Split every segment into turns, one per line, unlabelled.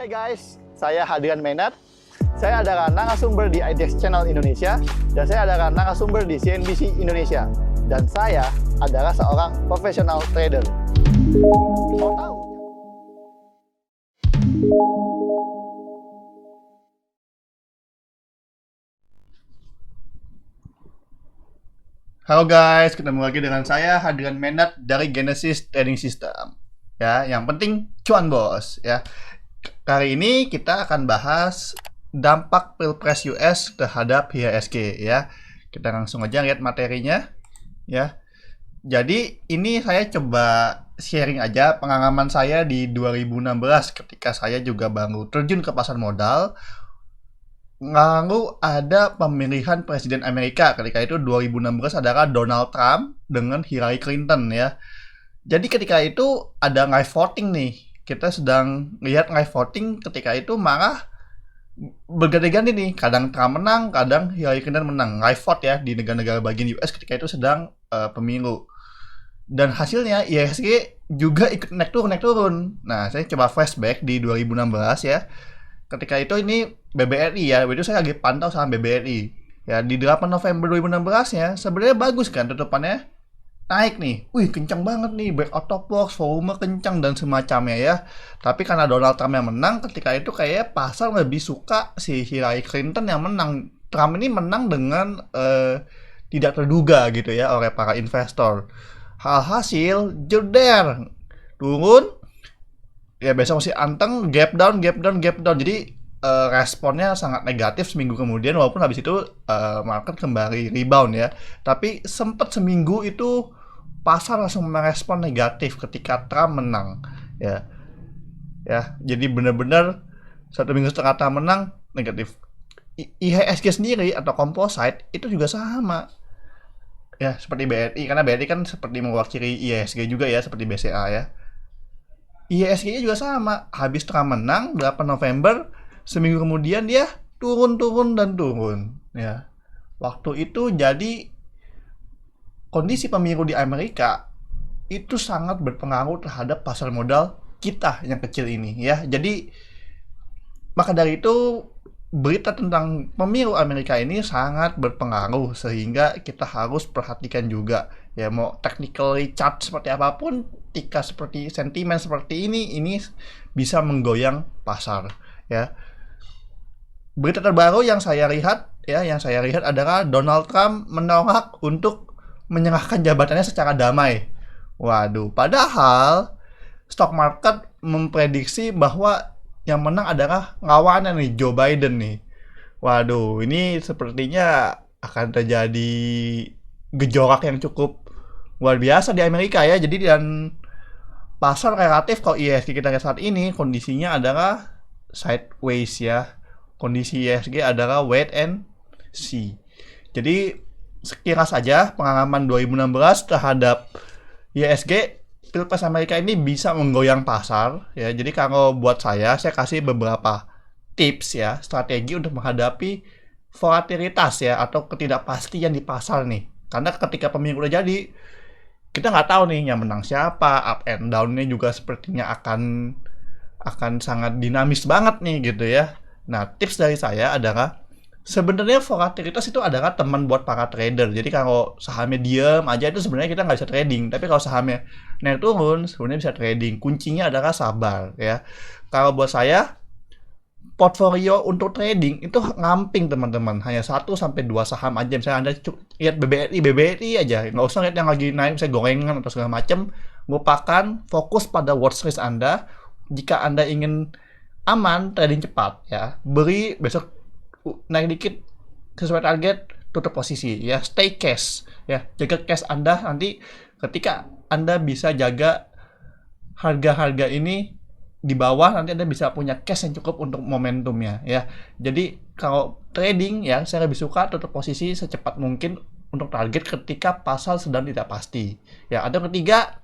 Hey guys, saya Hadrian Menat. Saya adalah narasumber di IDX Channel Indonesia dan saya adalah narasumber di CNBC Indonesia. Dan saya adalah seorang profesional trader. Mau tahu? Halo guys, ketemu lagi dengan saya Hadrian Menat dari Genesis Trading System. Ya, yang penting cuan bos. Ya, kali ini kita akan bahas dampak Pilpres US terhadap IHSG. Ya, kita langsung aja lihat materinya. Ya, jadi ini saya coba sharing aja pengalaman saya di 2016 ketika saya juga baru terjun ke pasar modal. Lalu ada pemilihan presiden Amerika ketika itu 2016 adalah Donald Trump dengan Hillary Clinton ya. Jadi ketika itu ada live voting nih. Kita sedang lihat live voting ketika itu malah berganti-ganti nih. Kadang Trump menang, kadang Hillary Clinton menang. Live vote ya di negara-negara bagian US ketika itu sedang pemilu. Dan hasilnya IHSG juga ikut naik turun. Nah, saya coba flashback di 2016 ya. Ketika itu ini BBRI ya, itu saya lagi pantau saham BBRI. Ya, di 8 November 2016 ya, sebenarnya bagus kan tutupannya. Naik nih. Wih, kencang banget nih, break out of box, volume kencang dan semacamnya ya. Tapi karena Donald Trump yang menang, ketika itu kayak pasar lebih suka si Hillary Clinton yang menang. Trump ini menang dengan tidak terduga gitu ya oleh para investor. Hasil jeder turun. Ya besok masih anteng, gap down. Jadi responnya sangat negatif seminggu kemudian, walaupun habis itu market kembali rebound ya. Tapi sempat seminggu itu pasar langsung merespon negatif ketika Trump menang ya. Ya, jadi benar-benar 1 minggu setelah Trump menang negatif. IHSG sendiri atau composite itu juga sama. Ya, seperti BRI, karena BRI kan seperti mewakili IHSG juga ya, seperti BCA ya. IHSG-nya juga sama. Habis Trump menang 8 November, seminggu kemudian dia turun ya. Waktu itu jadi kondisi pemilu di Amerika itu sangat berpengaruh terhadap pasar modal kita yang kecil ini ya. Jadi maka dari itu berita tentang pemilu Amerika ini sangat berpengaruh sehingga kita harus perhatikan juga ya, mau technically chart seperti apapun, ketika seperti sentimen seperti ini bisa menggoyang pasar ya. Berita terbaru yang saya lihat adalah Donald Trump menolak untuk menyerahkan jabatannya secara damai. Waduh, padahal stock market memprediksi bahwa yang menang adalah lawannya nih, Joe Biden nih. Waduh, ini sepertinya akan terjadi gejolak yang cukup luar biasa di Amerika ya. Jadi dan pasar relatif kalau IHSG kita lihat saat ini kondisinya adalah sideways ya. Kondisi IHSG adalah wait and see. Jadi sekilas saja pengalaman 2016 terhadap IHSG Pilpres Amerika ini bisa menggoyang pasar ya. Jadi kalau buat saya kasih beberapa tips ya, strategi untuk menghadapi volatilitas ya atau ketidakpastian di pasar nih. Karena ketika pemilu udah jadi, kita nggak tahu nih yang menang siapa, up and down-nya juga sepertinya akan sangat dinamis banget nih gitu ya. Nah, tips dari saya adalah sebenarnya volatilitas itu adalah teman buat para trader. Jadi kalau sahamnya diam aja itu sebenarnya kita nggak bisa trading. Tapi kalau sahamnya naik turun, sebenarnya bisa trading. Kuncinya adalah sabar ya. Kalau buat saya, portfolio untuk trading itu ngamping teman-teman. Hanya 1-2 saham aja. Misalnya Anda lihat BBRI aja. Nggak usah lihat yang lagi naik, misalnya gorengan atau segala macam. Lupakan, fokus pada watchlist Anda. Jika Anda ingin aman, trading cepat ya. Beri besok naik dikit sesuai target, tutup posisi ya, stay cash ya, jaga cash Anda. Nanti ketika Anda bisa jaga harga-harga ini di bawah, nanti Anda bisa punya cash yang cukup untuk momentumnya ya. Jadi kalau trading ya, saya lebih suka tutup posisi secepat mungkin untuk target ketika pasar sedang tidak pasti ya. Ada ketiga,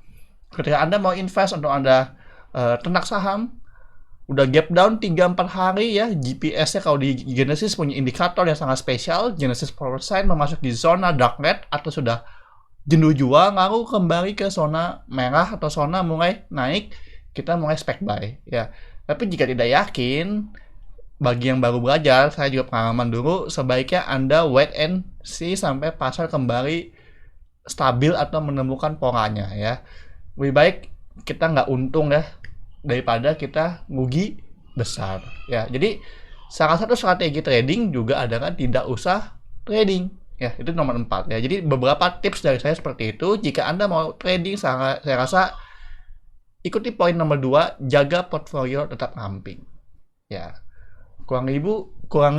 ketika Anda mau invest untuk Anda ternak saham, udah gap down 3-4 hari ya, GPS-nya kalau di Genesis punya indikator yang sangat spesial. Genesis forward sign memasuki di zona dark red atau sudah jenuh jual, lalu kembali ke zona merah atau zona mulai naik, kita mulai spec buy ya. Tapi jika tidak yakin, bagi yang baru belajar, saya juga pengalaman dulu, sebaiknya Anda wait and see sampai pasar kembali stabil atau menemukan polanya ya. Lebih baik kita nggak untung ya daripada kita rugi besar ya. Jadi salah satu strategi trading juga adalah tidak usah trading ya, itu nomor 4 ya. Jadi beberapa tips dari saya seperti itu. Jika Anda mau trading, saya rasa ikuti poin nomor 2, jaga portfolio tetap ramping ya. Kurang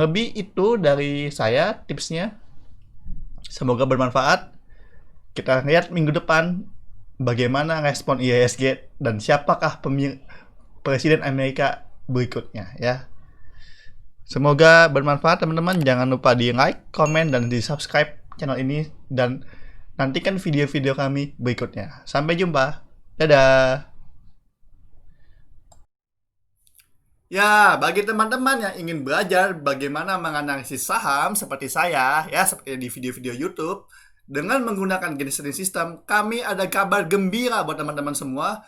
lebih itu dari saya tipsnya. Semoga bermanfaat. Kita lihat minggu depan bagaimana respon IHSG dan siapakah presiden Amerika berikutnya ya. Semoga bermanfaat teman-teman. Jangan lupa di like, komen, dan di subscribe channel ini. Dan nantikan video-video kami berikutnya. Sampai jumpa. Dadah. Ya, bagi teman-teman yang ingin belajar bagaimana menganalisis saham seperti saya, ya, seperti di video-video YouTube, dengan menggunakan Gains Trading System, kami ada kabar gembira buat teman-teman semua,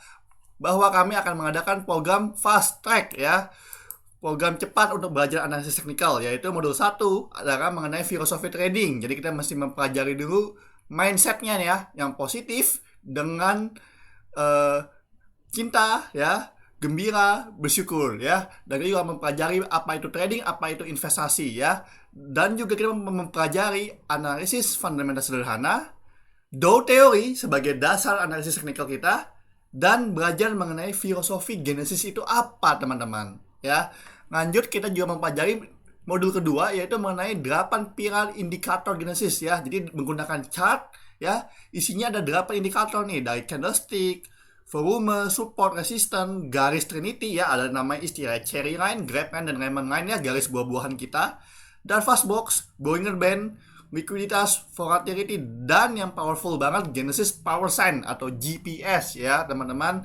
bahwa kami akan mengadakan program Fast Track, ya. Program cepat untuk belajar analisis teknikal, yaitu modul 1 adalah mengenai filosofi trading. Jadi kita mesti mempelajari dulu mindsetnya ya, yang positif dengan cinta ya, gembira, bersyukur ya. Dan juga mempelajari apa itu trading, apa itu investasi ya. Dan juga kita mempelajari analisis fundamental sederhana, Dow teori sebagai dasar analisis teknikal kita, dan belajar mengenai filosofi Genesis itu apa teman-teman ya. Lanjut kita juga mempelajari modul kedua, yaitu mengenai 8 pilar indikator Genesis ya. Jadi menggunakan chart ya, isinya ada 8 indikator nih, dari candlestick, volume, support, resistance, garis trinity ya, ada namanya istilah cherry line, grape line, dan lemon line ya, garis buah-buahan kita, dan fast box, Bollinger Band, likuiditas, volatility, dan yang powerful banget Genesis Power Sign atau GPS ya teman-teman.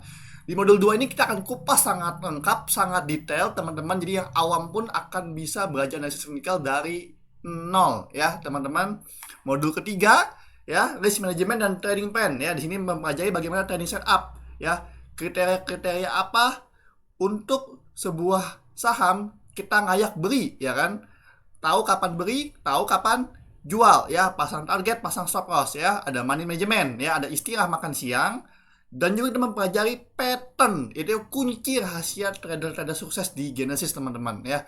Di modul 2 ini kita akan kupas sangat lengkap, sangat detail teman-teman. Jadi yang awam pun akan bisa belajar analisis teknikal dari nol ya teman-teman. Modul ketiga ya, risk management dan trading plan ya. Di sini mempelajari bagaimana trading setup ya, kriteria-kriteria apa untuk sebuah saham kita layak beli ya kan. Tahu kapan beli, tahu kapan jual ya, pasang target, pasang stop loss ya, ada money management ya, ada istilah makan siang, dan juga kita mempelajari pattern. Itu kunci rahasia trader-trader sukses di Genesis teman-teman ya.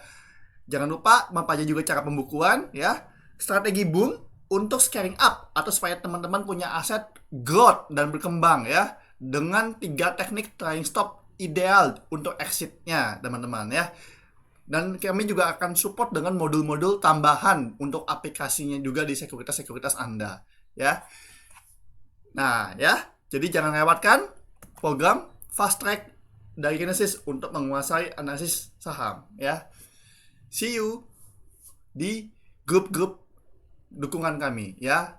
Jangan lupa mempelajari juga cara pembukuan ya, strategi boom untuk scaling up atau supaya teman-teman punya aset growth dan berkembang ya, dengan 3 teknik trailing stop ideal untuk exitnya teman-teman ya. Dan kami juga akan support dengan modul-modul tambahan untuk aplikasinya juga di sekuritas-sekuritas Anda ya. Nah ya, jadi jangan lewatkan program Fast Track dari Genesis untuk menguasai analisis saham ya. See you di grup-grup dukungan kami ya.